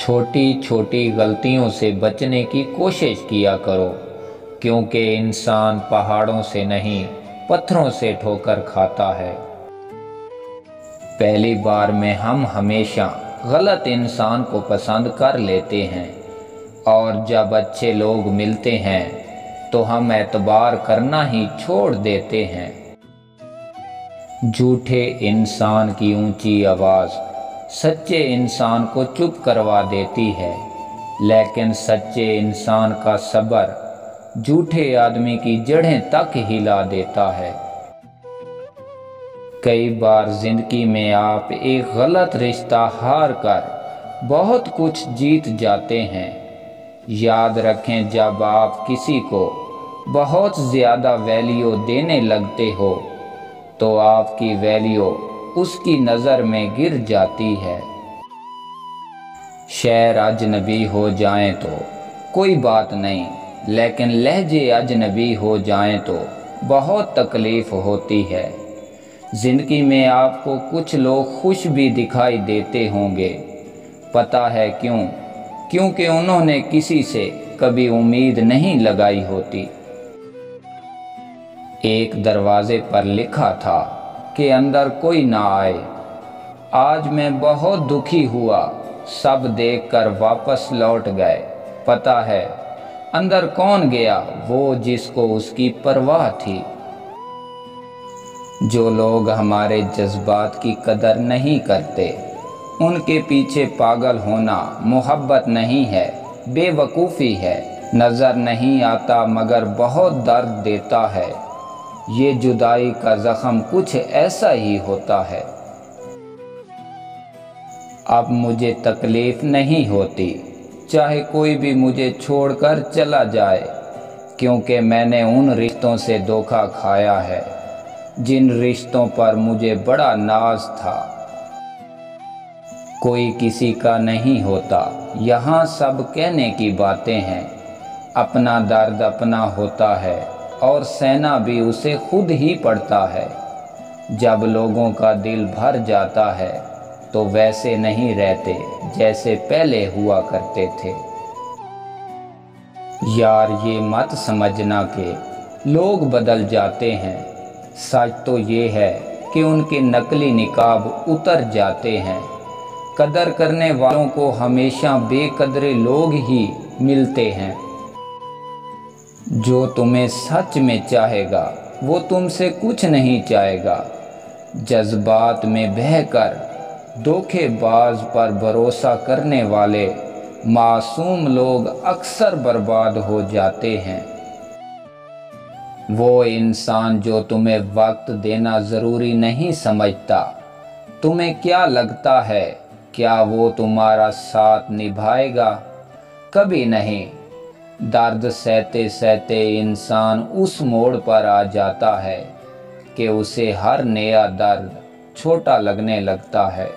छोटी छोटी गलतियों से बचने की कोशिश किया करो, क्योंकि इंसान पहाड़ों से नहीं पत्थरों से ठोकर खाता है। पहली बार में हम हमेशा गलत इंसान को पसंद कर लेते हैं, और जब अच्छे लोग मिलते हैं तो हम एतबार करना ही छोड़ देते हैं। झूठे इंसान की ऊंची आवाज़ सच्चे इंसान को चुप करवा देती है, लेकिन सच्चे इंसान का सब्र झूठे आदमी की जड़ें तक हिला देता है। कई बार ज़िंदगी में आप एक गलत रिश्ता हार कर बहुत कुछ जीत जाते हैं। याद रखें, जब आप किसी को बहुत ज़्यादा वैल्यू देने लगते हो तो आपकी वैल्यू उसकी नज़र में गिर जाती है। शहर अजनबी हो जाएं तो कोई बात नहीं, लेकिन लहजे अजनबी हो जाएं तो बहुत तकलीफ़ होती है। ज़िंदगी में आपको कुछ लोग खुश भी दिखाई देते होंगे, पता है क्यों? क्योंकि उन्होंने किसी से कभी उम्मीद नहीं लगाई होती। एक दरवाजे पर लिखा था कि अंदर कोई ना आए। आज मैं बहुत दुखी हुआ, सब देखकर वापस लौट गए। पता है अंदर कौन गया? वो जिसको उसकी परवाह थी। जो लोग हमारे जज्बात की कदर नहीं करते, उनके पीछे पागल होना मोहब्बत नहीं है, बेवकूफ़ी है। नज़र नहीं आता मगर बहुत दर्द देता है। ये जुदाई का ज़ख्म कुछ ऐसा ही होता है। अब मुझे तकलीफ़ नहीं होती, चाहे कोई भी मुझे छोड़कर चला जाए, क्योंकि मैंने उन रिश्तों से धोखा खाया है जिन रिश्तों पर मुझे बड़ा नाज था। कोई किसी का नहीं होता, यहाँ सब कहने की बातें हैं। अपना दर्द अपना होता है और सहना भी उसे खुद ही पड़ता है। जब लोगों का दिल भर जाता है तो वैसे नहीं रहते जैसे पहले हुआ करते थे। यार, ये मत समझना कि लोग बदल जाते हैं। सच तो ये है कि उनके नकली निकाब उतर जाते हैं। कदर करने वालों को हमेशा बेकदरे लोग ही मिलते हैं। जो तुम्हें सच में चाहेगा वो तुमसे कुछ नहीं चाहेगा। जज्बात में बहकर धोखेबाज पर भरोसा करने वाले मासूम लोग अक्सर बर्बाद हो जाते हैं। वो इंसान जो तुम्हें वक्त देना ज़रूरी नहीं समझता, तुम्हें क्या लगता है क्या वो तुम्हारा साथ निभाएगा? कभी नहीं। दर्द सहते सहते इंसान उस मोड़ पर आ जाता है कि उसे हर नया दर्द छोटा लगने लगता है।